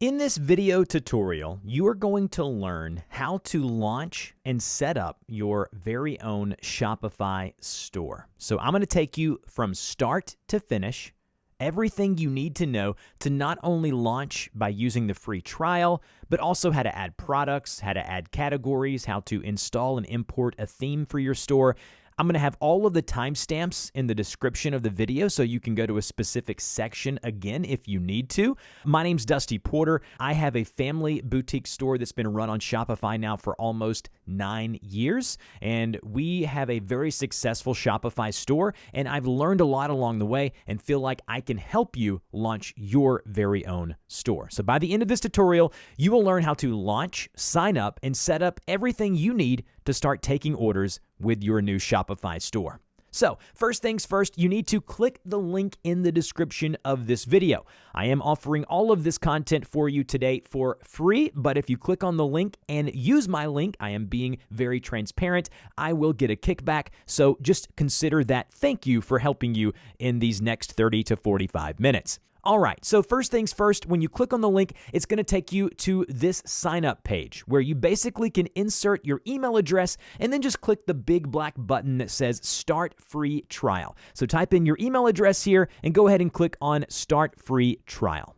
In this video tutorial, you are going to learn how to launch and set up your very own Shopify store. So I'm going to take you from start to finish, everything you need to know to not only launch by using the free trial, but also how to add products, how to add categories, how to install and import a theme for your store. I'm going to have all of the timestamps in the description of the video so you can go to a specific section again if you need to. My name's Dusty Porter. I have a family boutique store that's been run on Shopify now for almost 9 years, and we have a very successful Shopify store, and I've learned a lot along the way and feel like I can help you launch your very own store. So by the end of this tutorial, you will learn how to launch, sign up, and set up everything you need to start taking orders with your new Shopify store. So, first things first, you need to click the link in the description of this video. I am offering all of this content for you today for free, but if you click on the link and use my link, I am being very transparent, I will get a kickback. So just consider that thank you for helping you in these next 30 to 45 minutes. All right, so first things first, when you click on the link, it's going to take you to this sign up page where you basically can insert your email address and then just click the big black button that says Start Free Trial. So type in your email address here and go ahead and click on Start Free Trial.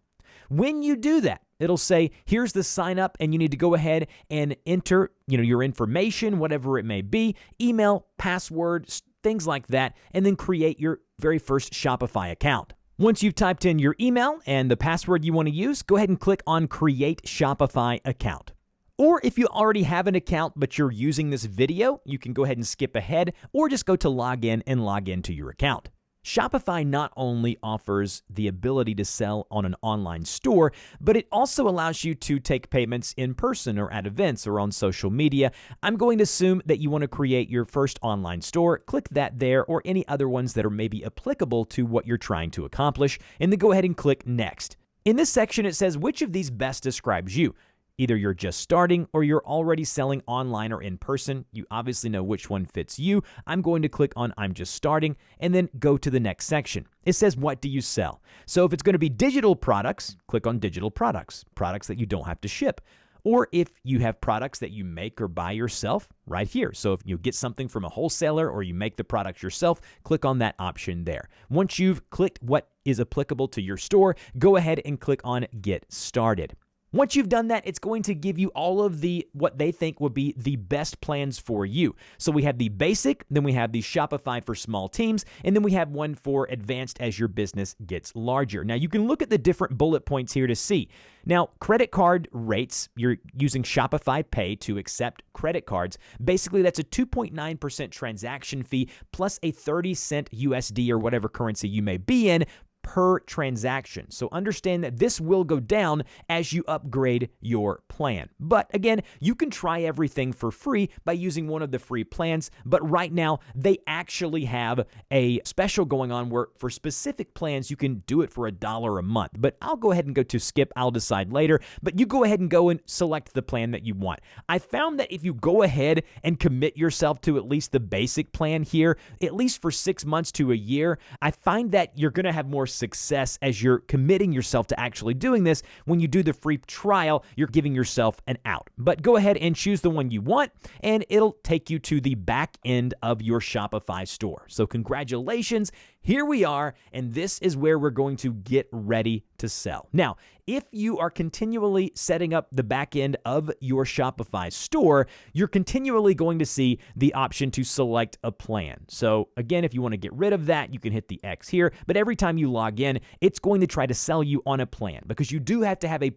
When you do that, it'll say, here's the sign up, and you need to go ahead and enter, your information, whatever it may be, email, password, things like that, and then create your very first Shopify account. Once you've typed in your email and the password you want to use, go ahead and click on Create Shopify Account. Or if you already have an account but you're using this video, you can go ahead and skip ahead or just go to log in and log into your account. Shopify not only offers the ability to sell on an online store, but it also allows you to take payments in person or at events or on social media. I'm going to assume that you want to create your first online store. Click that there or any other ones that are maybe applicable to what you're trying to accomplish, and then go ahead and click Next. In this section, it says which of these best describes you. Either you're just starting or you're already selling online or in person. You obviously know which one fits you. I'm going to click on I'm just starting and then go to the next section. It says, what do you sell? So if it's going to be digital products, click on digital products, products that you don't have to ship. Or if you have products that you make or buy yourself, right here. So if you get something from a wholesaler or you make the products yourself, click on that option there. Once you've clicked what is applicable to your store, go ahead and click on Get Started. Once you've done that, it's going to give you all of what they think would be the best plans for you. So we have the basic, then we have the Shopify for small teams, and then we have one for advanced as your business gets larger. Now you can look at the different bullet points here to see. Now, credit card rates, you're using Shopify Pay to accept credit cards. Basically, that's a 2.9% transaction fee plus a 30-cent USD or whatever currency you may be in per transaction. So understand that this will go down as you upgrade your plan. But again, you can try everything for free by using one of the free plans. But right now, they actually have a special going on where for specific plans, you can do it for $1 a month. But I'll go ahead and go to skip. I'll decide later. But you go ahead and go and select the plan that you want. I found that if you go ahead and commit yourself to at least the basic plan here, at least for 6 months to a year, I find that you're going to have more success as you're committing yourself to actually doing this. When you do the free trial, you're giving yourself an out. But go ahead and choose the one you want, and it'll take you to the back end of your Shopify store. So congratulations, here we are, and this is where we're going to get ready to sell. Now, if you are continually setting up the back end of your Shopify store, you're continually going to see the option to select a plan. So again, if you want to get rid of that, you can hit the X here, but every time you log in, it's going to try to sell you on a plan because you do have to have a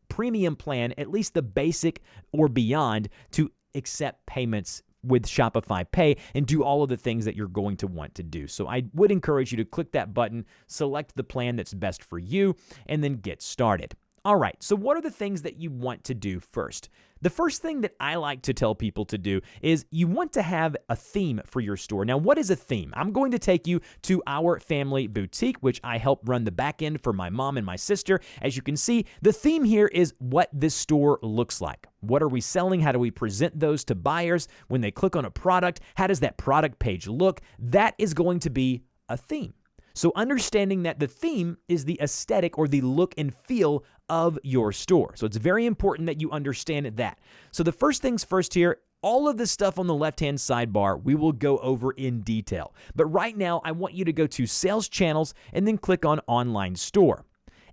premium plan, at least the basic or beyond, to accept payments with Shopify Pay and do all of the things that you're going to want to do. So I would encourage you to click that button, select the plan that's best for you, and then get started. All right, so what are the things that you want to do first? The first thing that I like to tell people to do is you want to have a theme for your store. Now, what is a theme? I'm going to take you to our family boutique, which I help run the back end for my mom and my sister. As you can see, the theme here is what this store looks like. What are we selling? How do we present those to buyers? When they click on a product, how does that product page look? That is going to be a theme. So understanding that the theme is the aesthetic or the look and feel of your store. So it's very important that you understand that. So the first things first here, all of this stuff on the left-hand sidebar, we will go over in detail. But right now, I want you to go to Sales Channels and then click on Online Store.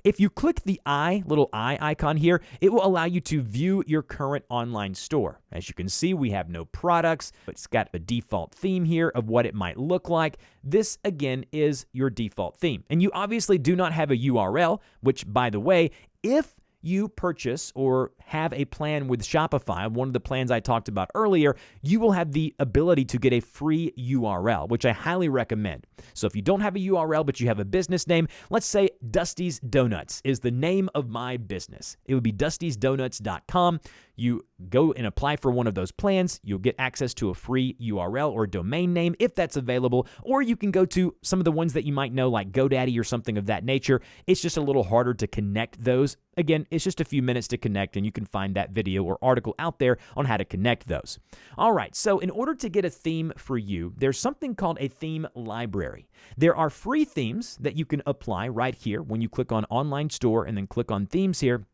If you click the little eye icon here, it will allow you to view your current online store. As you can see, we have no products. It's got a default theme here of what it might look like. This, again, is your default theme. And you obviously do not have a URL, which, by the way, if you purchase or have a plan with Shopify, one of the plans I talked about earlier, you will have the ability to get a free URL, which I highly recommend. So if you don't have a URL, but you have a business name, let's say Dusty's Donuts is the name of my business. It would be dustysdonuts.com. You go and apply for one of those plans. You'll get access to a free URL or domain name if that's available, or you can go to some of the ones that you might know like GoDaddy or something of that nature. It's just a little harder to connect those. Again, it's just a few minutes to connect, and you can find that video or article out there on how to connect those. All right, so in order to get a theme for you, there's something called a theme library. There are free themes that you can apply right here when you click on Online Store and then click on Themes here.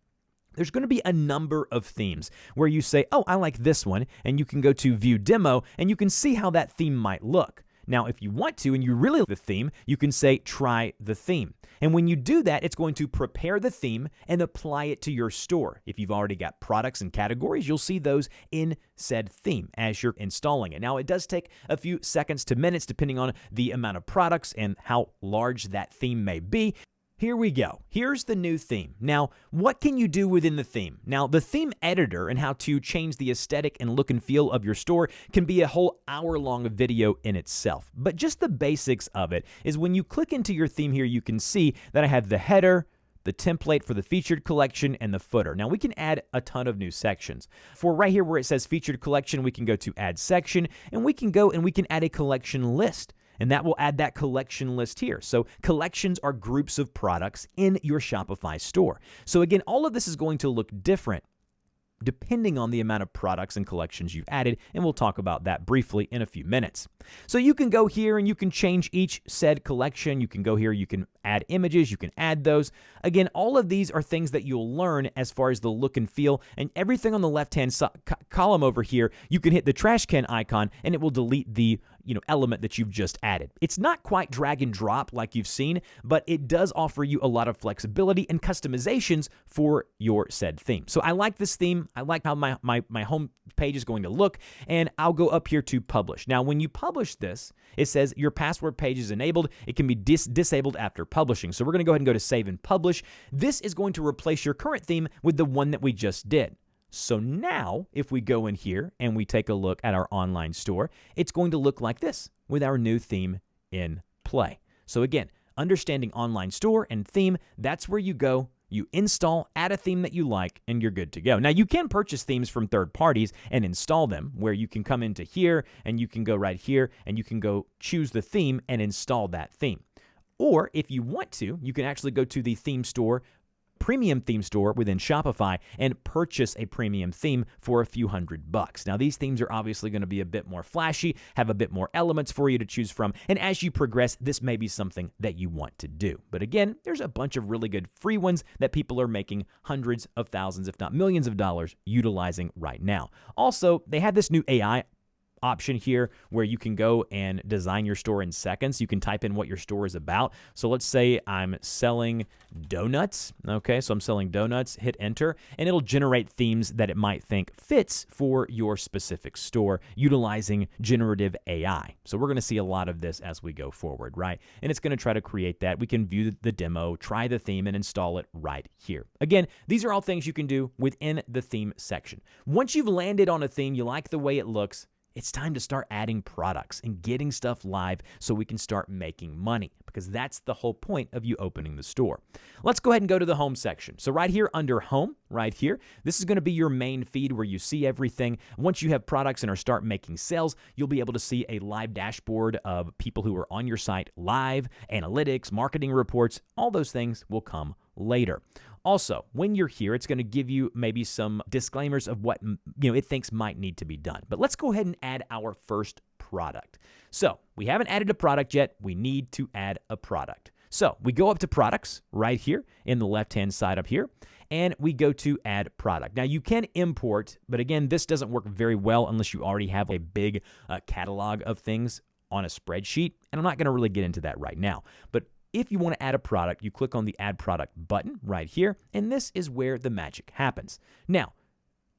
There's going to be a number of themes where you say, oh, I like this one, and you can go to View Demo, and you can see how that theme might look. Now, if you want to, and you really like the theme, you can say, try the theme. And when you do that, it's going to prepare the theme and apply it to your store. If you've already got products and categories, you'll see those in said theme as you're installing it. Now, it does take a few seconds to minutes, depending on the amount of products and how large that theme may be. Here we go. Here's the new theme. Now, what can you do within the theme? Now, the theme editor and how to change the aesthetic and look and feel of your store can be a whole hour-long video in itself. But just the basics of it is when you click into your theme here, you can see that I have the header, the template for the featured collection, and the footer. Now, we can add a ton of new sections. For right here where it says featured collection, we can go to add section, and we can go and we can add a collection list. And that will add that collection list here. So collections are groups of products in your Shopify store. So again, all of this is going to look different depending on the amount of products and collections you've added, and we'll talk about that briefly in a few minutes. So you can go here and you can change each said collection. You can go here, you can add images, you can add those. Again, all of these are things that you'll learn as far as the look and feel, and everything on the left-hand column over here, you can hit the trash can icon and it will delete the element that you've just added. It's not quite drag and drop like you've seen, but it does offer you a lot of flexibility and customizations for your said theme. So I like this theme. I like how my home page is going to look, and I'll go up here to publish. Now, when you publish this, it says your password page is enabled. It can be disabled after publishing. So we're going to go ahead and go to Save and Publish. This is going to replace your current theme with the one that we just did. So now, if we go in here and we take a look at our online store, it's going to look like this with our new theme in play. So again, understanding online store and theme, that's where you go. You install, add a theme that you like, and you're good to go. Now, you can purchase themes from third parties and install them, where you can come into here and you can go right here and you can go choose the theme and install that theme. Or if you want to, you can actually go to the theme store, premium theme store within Shopify, and purchase a premium theme for a few $100. Now, these themes are obviously going to be a bit more flashy, have a bit more elements for you to choose from, and as you progress, this may be something that you want to do. But again, there's a bunch of really good free ones that people are making hundreds of thousands, if not millions of dollars utilizing right now. Also, they have this new AI option here where you can go and design your store in seconds. You can type in what your store is about. So let's say I'm selling donuts. Okay, so I'm selling donuts, hit enter, and it'll generate themes that it might think fits for your specific store utilizing generative AI. So we're going to see a lot of this as we go forward, right? And it's going to try to create that. We can view the demo, try the theme, and install it right here. Again, these are all things you can do within the theme section. Once you've landed on a theme, you like the way it looks, it's time to start adding products and getting stuff live so we can start making money, because that's the whole point of you opening the store. Let's go ahead and go to the home section. So right here under home, right here, this is going to be your main feed where you see everything. Once you have products and are start making sales, you'll be able to see a live dashboard of people who are on your site live, analytics, marketing reports, all those things will come later. Also, when you're here, it's going to give you maybe some disclaimers of what it thinks might need to be done. But let's go ahead and add our first product. So we haven't added a product yet. We need to add a product. So we go up to products right here in the left-hand side up here, and we go to add product. Now you can import, but again, this doesn't work very well unless you already have a big catalog of things on a spreadsheet, and I'm not going to really get into that right now. But if you want to add a product, you click on the Add Product button right here, and this is where the magic happens. Now,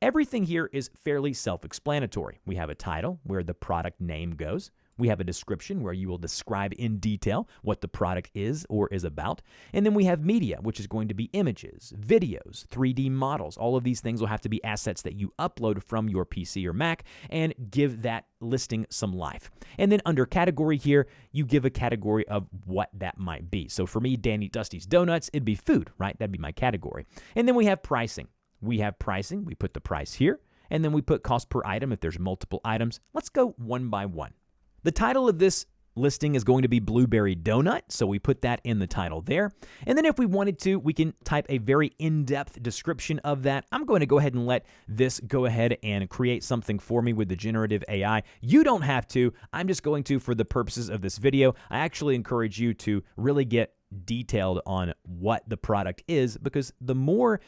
everything here is fairly self-explanatory. We have a title where the product name goes. We have a description where you will describe in detail what the product is or is about. And then we have media, which is going to be images, videos, 3D models. All of these things will have to be assets that you upload from your PC or Mac and give that listing some life. And then under category here, you give a category of what that might be. So for me, Danny Dusty's Donuts, it'd be food, right? That'd be my category. And then we have pricing. We have pricing. We put the price here. And then we put cost per item if there's multiple items. Let's go one by one. The title of this listing is going to be Blueberry Donut, so we put that in the title there. And then if we wanted to, we can type a very in-depth description of that. I'm going to go ahead and let this go ahead and create something for me with the generative AI. You don't have to. I'm just going to for the purposes of this video. I actually encourage you to really get detailed on what the product is, because the more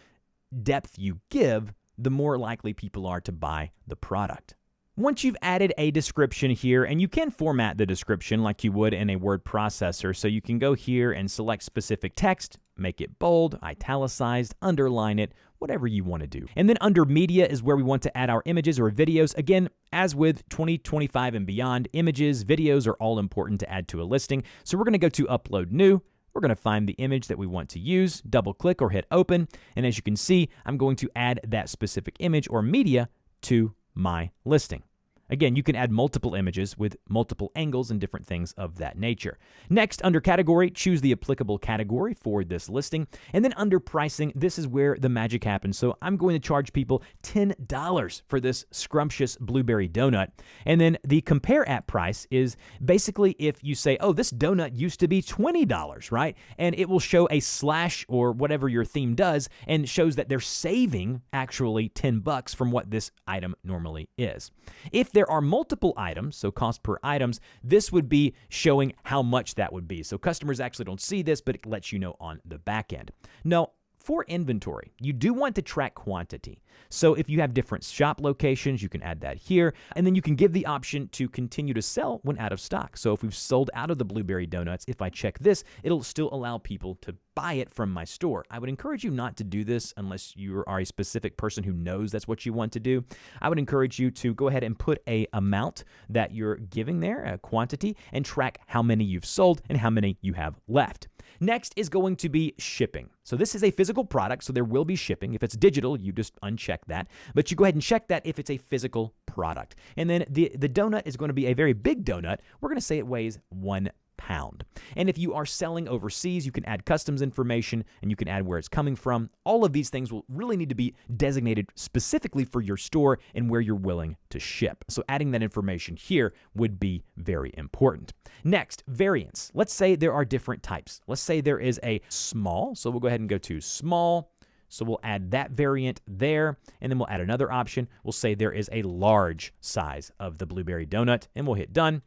depth you give, the more likely people are to buy the product. Once you've added a description here, and you can format the description like you would in a word processor, so you can go here and select specific text, make it bold, italicized, underline it, whatever you want to do. And then under media is where we want to add our images or videos. Again, as with 2025 and beyond, images, videos are all important to add to a listing. So we're going to go to Upload New. We're going to find the image that we want to use, double click or hit open. And as you can see, I'm going to add that specific image or media to my listing. Again, you can add multiple images with multiple angles and different things of that nature. Next, under category, choose the applicable category for this listing. And then under pricing, this is where the magic happens. So I'm going to charge people $10 for this scrumptious blueberry donut. And then the compare at price is basically if you say, oh, this donut used to be $20, right? And it will show a slash or whatever your theme does and shows that they're saving actually $10 from what this item normally is. If there are multiple items, so cost per items, this would be showing how much that would be. So customers actually don't see this, but it lets you know on the back end. Now, for inventory, you do want to track quantity. So if you have different shop locations, you can add that here, and then you can give the option to continue to sell when out of stock. So if we've sold out of the blueberry donuts, if I check this, it'll still allow people to buy it from my store. I would encourage you not to do this unless you are a specific person who knows that's what you want to do. I would encourage you to go ahead and put a amount that you're giving there, a quantity, and track how many you've sold and how many you have left. Next is going to be shipping. So this is a physical product, so there will be shipping. If it's digital, you just uncheck that. But you go ahead and check that if it's a physical product. And then the donut is going to be a very big donut. We're going to say it weighs 1 pound. And if you are selling overseas, you can add customs information and you can add where it's coming from. All of these things will really need to be designated specifically for your store and where you're willing to ship. So adding that information here would be very important. Next, variants. Let's say there are different types. Let's say there is a small. So we'll go ahead and go to small. So we'll add that variant there, and then we'll add another option. We'll say there is a large size of the blueberry donut, and we'll hit done.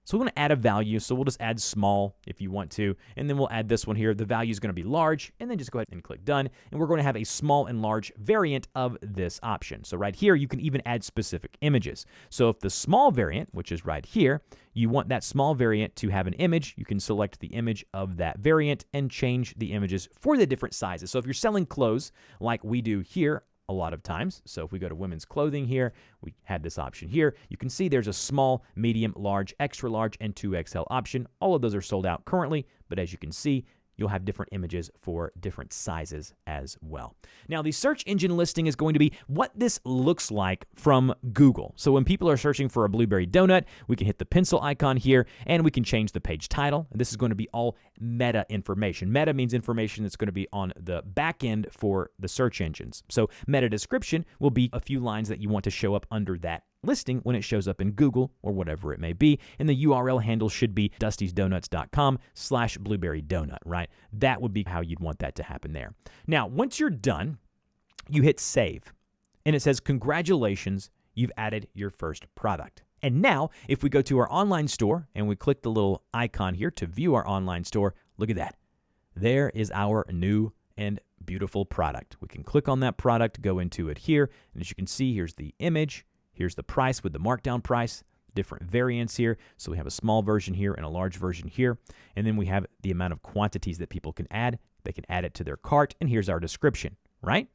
So we want to add a value, so we'll just add small if you want to, and then we'll add this one here. The value is going to be large, and then just go ahead and click done, and we're going to have a small and large variant of this option. So right here, you can even add specific images. So if the small variant, which is right here, you want that small variant to have an image, you can select the image of that variant and change the images for the different sizes. So if you're selling clothes like we do here, a lot of times. So if we go to women's clothing here, we had this option here. You can see there's a small, medium, large, extra large, and 2XL option. All of those are sold out currently, but as you can see, you'll have different images for different sizes as well. Now, the search engine listing is going to be what this looks like from Google. So when people are searching for a blueberry donut, we can hit the pencil icon here, and we can change the page title. And this is going to be all meta information. Meta means information that's going to be on the back end for the search engines. So meta description will be a few lines that you want to show up under that listing when it shows up in Google or whatever it may be. And the URL handle should be dustysdonuts.com/blueberry donut, right? That would be how you'd want that to happen there. Now, once you're done, you hit save and it says, congratulations, you've added your first product. And now, if we go to our online store and we click the little icon here to view our online store, look at that. There is our new and beautiful product. We can click on that product, go into it here, and as you can see, here's the image, here's the price with the markdown price, different variants here. So we have a small version here and a large version here, and then we have the amount of quantities that people can add. They can add it to their cart, and here's our description, right?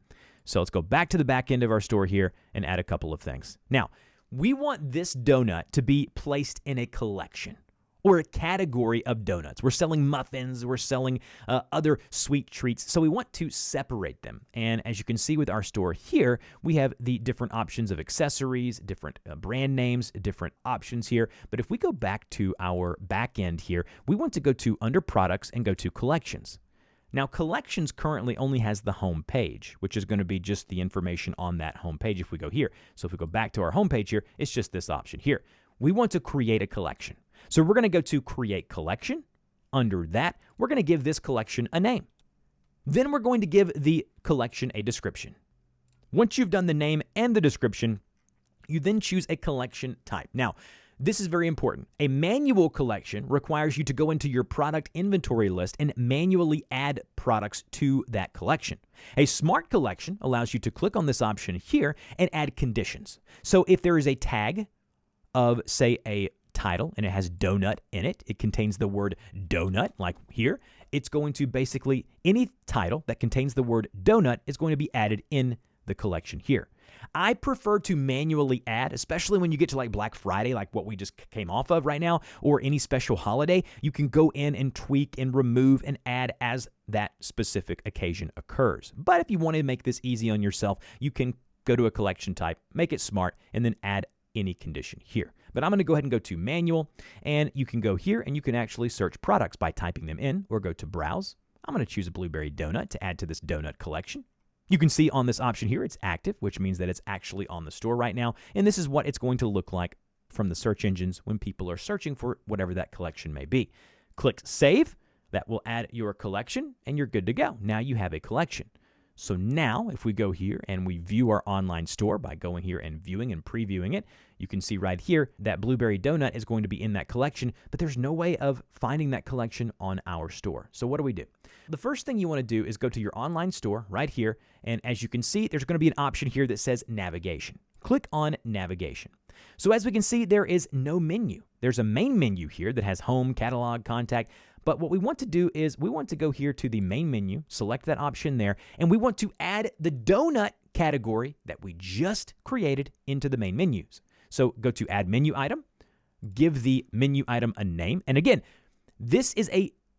So let's go back to the back end of our store here and add a couple of things. Now, we want this donut to be placed in a collection or a category of donuts. We're selling muffins, we're selling other sweet treats, so we want to separate them. And as you can see with our store here, we have the different options of accessories, different brand names, different options here. But if we go back to our back end here, we want to go to under products and go to collections. Now, collections currently only has the home page, which is going to be just the information on that home page if we go here. So if we go back to our home page here, it's just this option here. We want to create a collection. So we're going to go to create collection. Under that, we're going to give this collection a name. Then we're going to give the collection a description. Once you've done the name and the description, you then choose a collection type. Now, this is very important. A manual collection requires you to go into your product inventory list and manually add products to that collection. A smart collection allows you to click on this option here and add conditions. So if there is a tag of, say, a title and it has donut in it, it contains the word donut, like here, it's going to basically, any title that contains the word donut is going to be added in the collection here. I prefer to manually add, especially when you get to like Black Friday, like what we just came off of right now, or any special holiday. You can go in and tweak and remove and add as that specific occasion occurs. But if you want to make this easy on yourself, you can go to a collection type, make it smart, and then add any condition here. But I'm going to go ahead and go to manual, and you can go here and you can actually search products by typing them in or go to browse. I'm going to choose a blueberry donut to add to this donut collection. You can see on this option here, it's active, which means that it's actually on the store right now. And this is what it's going to look like from the search engines when people are searching for whatever that collection may be. Click Save. That will add your collection, and you're good to go. Now you have a collection. So now if we go here and we view our online store by going here and viewing and previewing it, you can see right here that blueberry donut is going to be in that collection, but there's no way of finding that collection on our store. So what do? The first thing you want to do is go to your online store right here, and as you can see, there's going to be an option here that says navigation. Click on navigation. So as we can see, there is no menu. There's a main menu here that has home, catalog, contact. But what we want to do is we want to go here to the main menu, select that option there, and we want to add the donut category that we just created into the main menus. So go to add menu item, give the menu item a name. And again,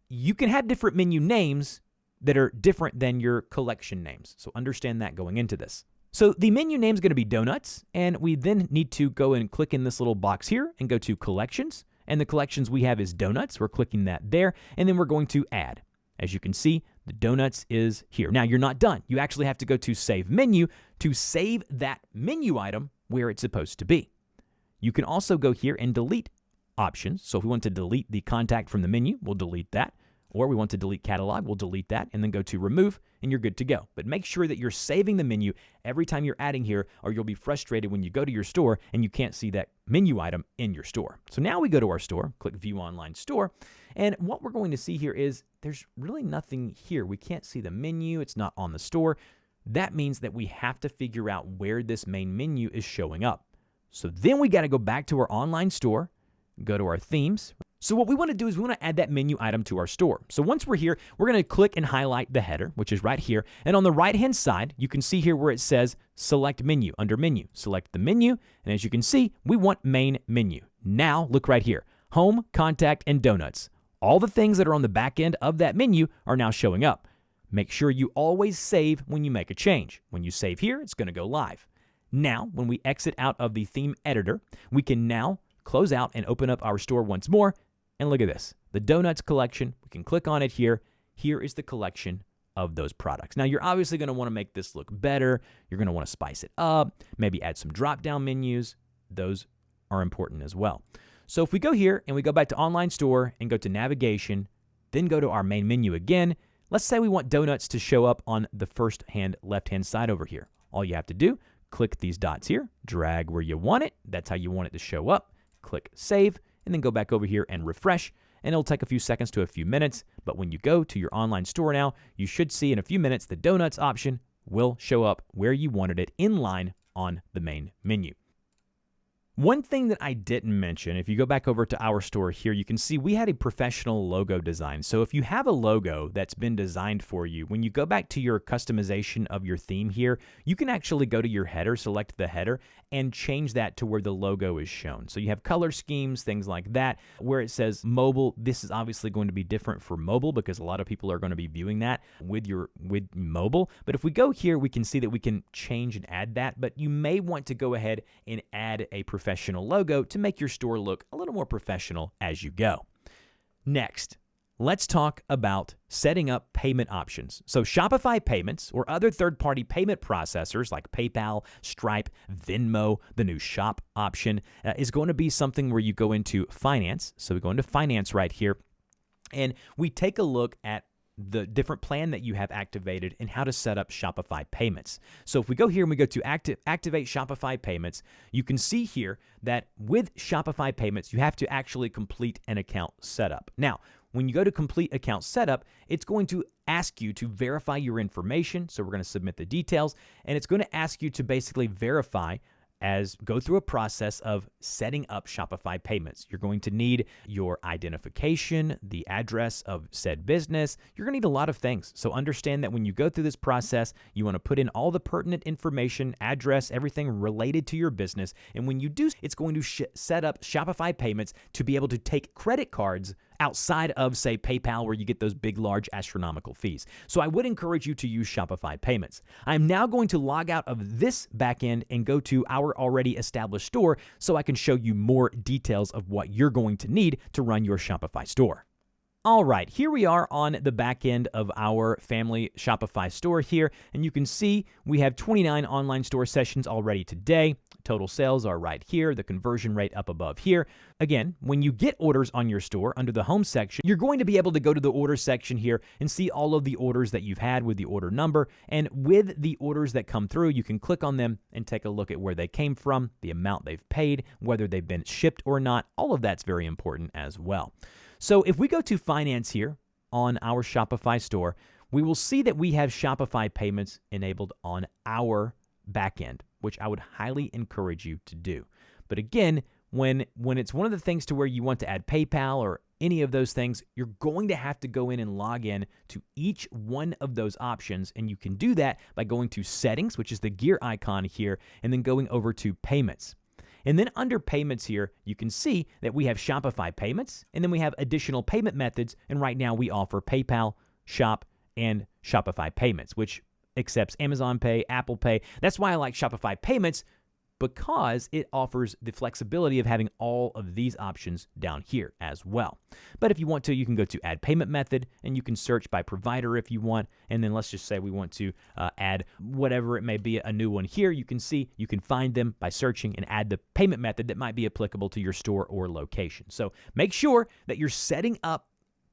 you can have different menu names that are different than your collection names. So understand that going into this. So the menu name is going to be donuts, and we then need to go and click in this little box here and go to collections. And the collections we have is donuts. We're clicking that there, and then we're going to add. As you can see, the donuts is here. Now, you're not done. You actually have to go to Save Menu to save that menu item where it's supposed to be. You can also go here and delete options. So if we want to delete the contact from the menu, we'll delete that. Or we want to delete catalog, we'll delete that, and then go to remove, and you're good to go. But make sure that you're saving the menu every time you're adding here, or you'll be frustrated when you go to your store and you can't see that menu item in your store. So now we go to our store, click View Online Store, and what we're going to see here is there's really nothing here. We can't see the menu. It's not on the store. That means that we have to figure out where this main menu is showing up. So then we got to go back to our online store, go to our themes. So what we want to do is we want to add that menu item to our store. So once we're here, we're going to click and highlight the header, which is right here. And on the right-hand side, you can see here where it says Select Menu. Under Menu, select the menu. And as you can see, we want Main Menu. Now, look right here. Home, Contact, and Donuts. All the things that are on the back end of that menu are now showing up. Make sure you always save when you make a change. When you save here, it's going to go live. Now, when we exit out of the theme editor, we can now close out and open up our store once more. And look at this, the donuts collection. We can click on it here. Here is the collection of those products. Now, you're obviously going to want to make this look better. You're going to want to spice it up, maybe add some drop-down menus. Those are important as well. So if we go here and we go back to online store and go to navigation, then go to our main menu again, let's say we want donuts to show up on the left-hand side over here. All you have to do, click these dots here, drag where you want it. That's how you want it to show up. click save, and then go back over here and refresh, and it'll take a few seconds to a few minutes. But when you go to your online store now, you should see in a few minutes the donuts option will show up where you wanted it in line on the main menu. One thing that I didn't mention, if you go back over to our store here, you can see we had a professional logo design. So if you have a logo that's been designed for you, when you go back to your customization of your theme here, you can actually go to your header, select the header, and change that to where the logo is shown. So you have color schemes, things like that. Where it says mobile, this is obviously going to be different for mobile because a lot of people are going to be viewing that with mobile. But if we go here, we can see that we can change and add that. But you may want to go ahead and add a professional logo to make your store look a little more professional as you go. Next, let's talk about setting up payment options. So Shopify payments or other third-party payment processors like PayPal, Stripe, Venmo, the new shop option is going to be something where you go into finance. So we go into finance right here, and we take a look at the different plan that you have activated and how to set up Shopify payments. So if we go here and we go to activate Shopify payments, you can see here that with Shopify payments, you have to actually complete an account setup. Now, when you go to complete account setup, it's going to ask you to verify your information. So we're going to submit the details, and it's going to ask you to basically verify go through a process of setting up Shopify payments. You're going to need your identification, the address of said business. You're going to need a lot of things. So understand that when you go through this process, you want to put in all the pertinent information, address, everything related to your business. And when you do, it's going to set up Shopify payments to be able to take credit cards outside of, say, PayPal, where you get those big, large, astronomical fees. So I would encourage you to use Shopify payments. I'm now going to log out of this backend and go to our already established store so I can show you more details of what you're going to need to run your Shopify store. All right, here we are on the back end of our family Shopify store here, and you can see we have 29 online store sessions already today. Total sales are right here, the conversion rate up above here. Again, when you get orders on your store under the home section, you're going to be able to go to the order section here and see all of the orders that you've had with the order number. And with the orders that come through, you can click on them and take a look at where they came from, the amount they've paid, whether they've been shipped or not. All of that's very important as well. So if we go to finance here on our Shopify store, we will see that we have Shopify payments enabled on our backend, which I would highly encourage you to do. But again, when it's one of the things to where you want to add PayPal or any of those things, you're going to have to go in and log in to each one of those options. And you can do that by going to settings, which is the gear icon here, and then going over to payments. And then under payments here, you can see that we have Shopify payments, and then we have additional payment methods. And right now we offer PayPal, Shop, and Shopify payments, which accepts Amazon Pay, Apple Pay. That's why I like Shopify payments, because it offers the flexibility of having all of these options down here as well. But if you want to, you can go to add payment method, and you can search by provider if you want. And then let's just say we want to add whatever it may be, a new one here. You can see, you can find them by searching and add the payment method that might be applicable to your store or location. So make sure that you're setting up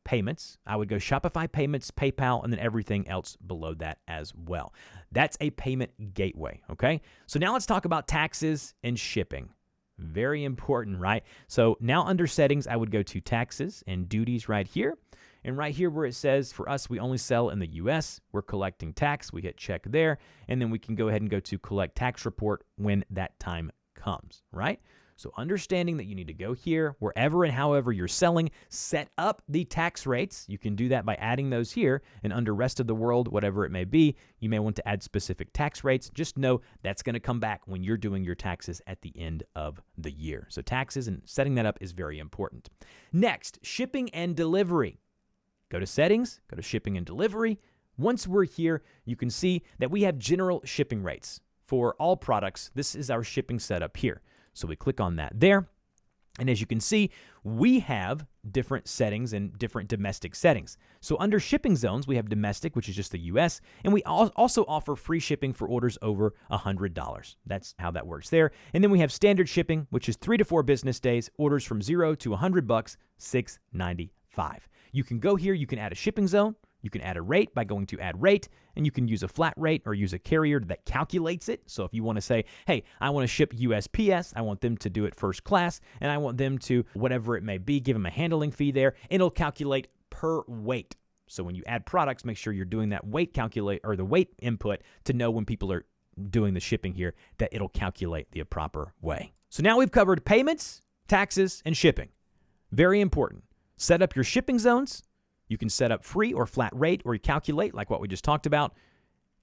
payments. I would go Shopify payments, PayPal, and then everything else below that as well. That's a payment gateway, okay? So now let's talk about taxes and shipping. Very important, right? So now under settings, I would go to taxes and duties right here. And right here where it says, for us, we only sell in the US, we're collecting tax. We hit check there, and then we can go ahead and go to collect tax report when that time comes, right? So understanding that you need to go here, wherever and however you're selling, set up the tax rates. You can do that by adding those here. And under rest of the world, whatever it may be, you may want to add specific tax rates. Just know that's going to come back when you're doing your taxes at the end of the year. So taxes and setting that up is very important. Next, shipping and delivery. Go to settings, go to shipping and delivery. Once we're here, you can see that we have general shipping rates for all products. This is our shipping setup here. So we click on that there. And as you can see, we have different settings and different domestic settings. So under shipping zones, we have domestic, which is just the US, and we also offer free shipping for orders over $100. That's how that works there. And then we have standard shipping, which is 3 to 4 business days, orders from $0 to $100, $6.95. You can go here, you can add a shipping zone. You can add a rate by going to add rate, and you can use a flat rate or use a carrier that calculates it. So if you want to say, hey, I want to ship USPS, I want them to do it first class, and I want them to, whatever it may be, give them a handling fee there, it'll calculate per weight. So when you add products, make sure you're doing that weight calculate or the weight input to know when people are doing the shipping here, that it'll calculate the proper way. So now we've covered payments, taxes, and shipping. Very important. Set up your shipping zones. You can set up free or flat rate or calculate like what we just talked about,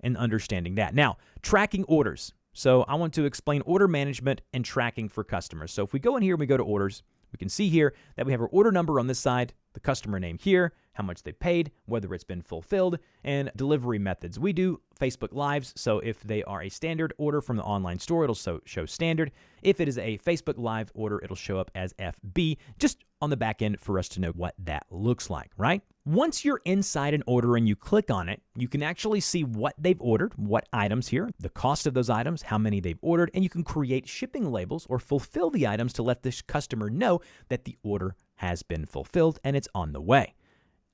and understanding that. Now, tracking orders. So I want to explain order management and tracking for customers. So if we go in here and we go to orders, we can see here that we have our order number on this side, the customer name here, how much they paid, whether it's been fulfilled, and delivery methods. We do Facebook Lives, so if they are a standard order from the online store, it'll show standard. If it is a Facebook Live order, it'll show up as FB, just on the back end for us to know what that looks like, right? Once you're inside an order and you click on it, you can actually see what they've ordered, what items here, the cost of those items, how many they've ordered, and you can create shipping labels or fulfill the items to let this customer know that the order has been fulfilled and it's on the way.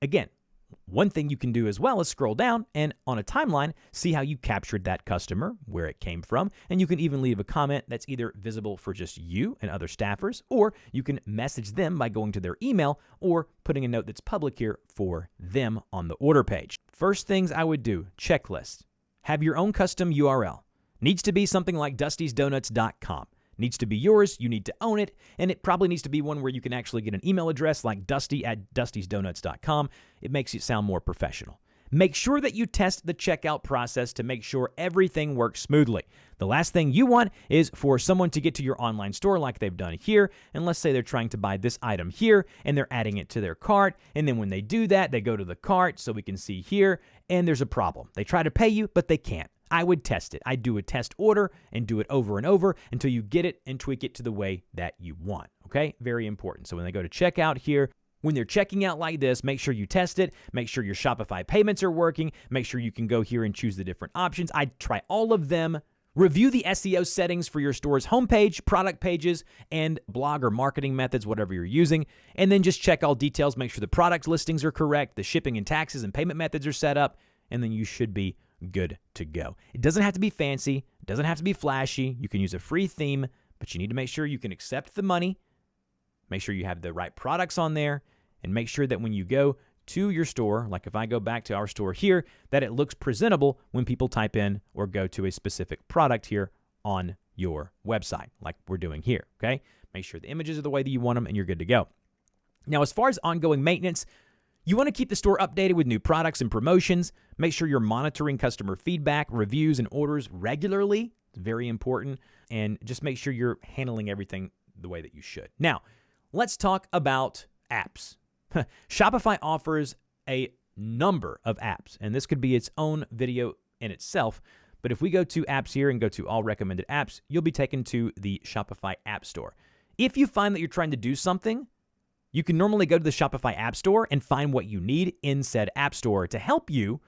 Again, one thing you can do as well is scroll down and on a timeline, see how you captured that customer, where it came from, and you can even leave a comment that's either visible for just you and other staffers, or you can message them by going to their email or putting a note that's public here for them on the order page. First things I would do, checklist. Have your own custom URL. Needs to be something like dustysdonuts.com. Needs to be yours, you need to own it, and it probably needs to be one where you can actually get an email address like dusty@dustysdonuts.com. It makes you sound more professional. Make sure that you test the checkout process to make sure everything works smoothly. The last thing you want is for someone to get to your online store like they've done here, and let's say they're trying to buy this item here, and they're adding it to their cart, and then when they do that, they go to the cart, so we can see here, and there's a problem. They try to pay you, but they can't. I would test it. I'd do a test order and do it over and over until you get it and tweak it to the way that you want, okay? Very important. So when they go to checkout here, when they're checking out like this, make sure you test it. Make sure your Shopify payments are working. Make sure you can go here and choose the different options. I'd try all of them. Review the SEO settings for your store's homepage, product pages, and blog or marketing methods, whatever you're using. And then just check all details. Make sure the product listings are correct, the shipping and taxes and payment methods are set up, and then you should be good to go. It doesn't have to be fancy. It doesn't have to be flashy. You can use a free theme, but you need to make sure you can accept the money, make sure you have the right products on there, and make sure that when you go to your store, like if I go back to our store here, that it looks presentable when people type in or go to a specific product here on your website, like we're doing here, okay? Make sure the images are the way that you want them, and you're good to go. Now, as far as ongoing maintenance, you want to keep the store updated with new products and promotions. Make sure you're monitoring customer feedback, reviews, and orders regularly. It's very important. And just make sure you're handling everything the way that you should. Now, let's talk about apps. Shopify offers a number of apps, and this could be its own video in itself. But if we go to apps here and go to all recommended apps, you'll be taken to the Shopify App Store. If you find that you're trying to do something, you can normally go to the Shopify App Store and find what you need in said App Store to help you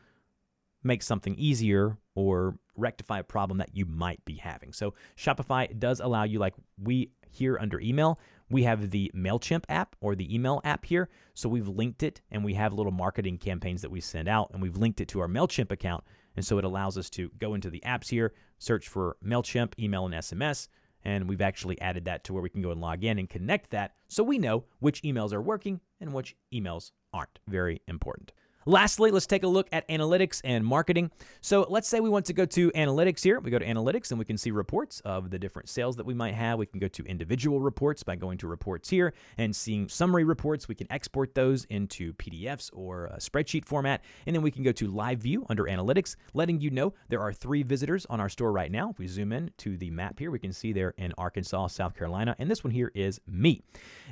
make something easier or rectify a problem that you might be having. So Shopify does allow you, like we here under email, we have the MailChimp app or the email app here. So we've linked it, and we have little marketing campaigns that we send out, and we've linked it to our MailChimp account. And so it allows us to go into the apps here, search for MailChimp, email, and SMS. And we've actually added that to where we can go and log in and connect that so we know which emails are working and which emails aren't. Very important. Lastly, let's take a look at analytics and marketing. So let's say we want to go to analytics here. We go to analytics and we can see reports of the different sales that we might have. We can go to individual reports by going to reports here and seeing summary reports. We can export those into PDFs or a spreadsheet format. And then we can go to live view under analytics, letting you know there are 3 visitors on our store right now. If we zoom in to the map here, we can see they're in Arkansas, South Carolina. And this one here is me.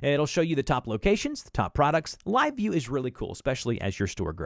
It'll show you the top locations, the top products. Live view is really cool, especially as your store grows.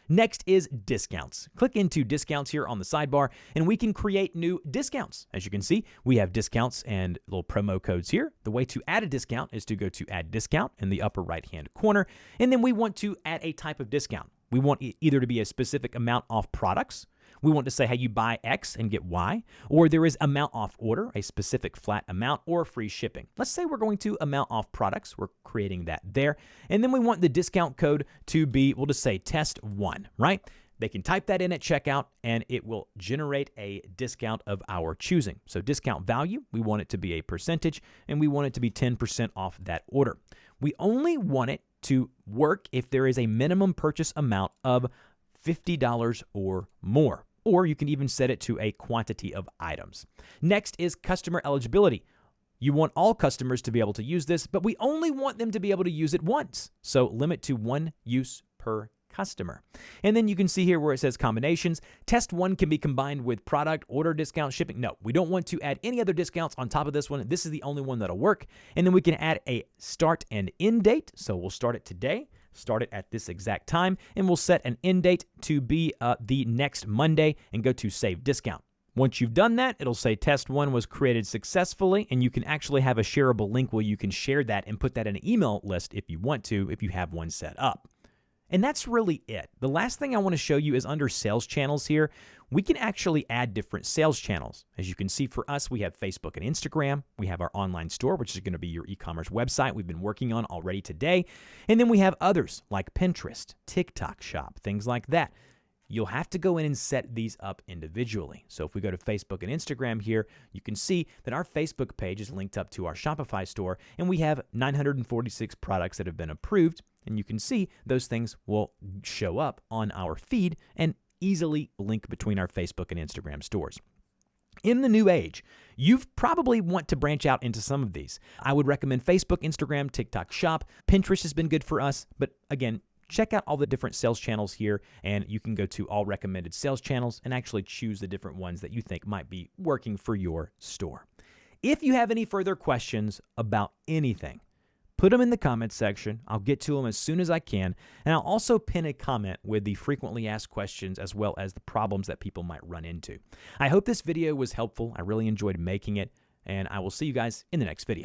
Next is discounts. Click into discounts here on the sidebar, and we can create new discounts. As you can see, we have discounts and little promo codes here. The way to add a discount is to go to add discount in the upper right-hand corner, and then we want to add a type of discount. We want it either to be a specific amount off products. We want to say, hey, you buy X and get Y, or there is amount off order, a specific flat amount, or free shipping. Let's say we're going to amount off products. We're creating that there. And then we want the discount code to be, we'll just say test 1, right? They can type that in at checkout and it will generate a discount of our choosing. So discount value, we want it to be a percentage and we want it to be 10% off that order. We only want it to work if there is a minimum purchase amount of $50 or more, or you can even set it to a quantity of items. Next is customer eligibility. You want all customers to be able to use this, but we only want them to be able to use it once. So limit to 1 use per customer. And then you can see here where it says combinations. Test 1 can be combined with product, order discount, shipping. No, we don't want to add any other discounts on top of this one. This is the only one that'll work. And then we can add a start and end date. So we'll start it today, start it at this exact time, and we'll set an end date to be the next Monday and go to save discount. Once you've done that, it'll say test 1 was created successfully, and you can actually have a shareable link where you can share that and put that in an email list if you want to, if you have one set up. And that's really it. The last thing I want to show you is under sales channels here. We can actually add different sales channels. As you can see for us, we have Facebook and Instagram. We have our online store, which is going to be your e-commerce website we've been working on already today. And then we have others like Pinterest, TikTok Shop, things like that. You'll have to go in and set these up individually. So if we go to Facebook and Instagram here, you can see that our Facebook page is linked up to our Shopify store, and we have 946 products that have been approved. And you can see those things will show up on our feed and easily link between our Facebook and Instagram stores. In the new age, you probably want to branch out into some of these. I would recommend Facebook, Instagram, TikTok Shop. Pinterest has been good for us, but again, check out all the different sales channels here, and you can go to all recommended sales channels and actually choose the different ones that you think might be working for your store. If you have any further questions about anything, put them in the comments section. I'll get to them as soon as I can, and I'll also pin a comment with the frequently asked questions as well as the problems that people might run into. I hope this video was helpful. I really enjoyed making it, and I will see you guys in the next video.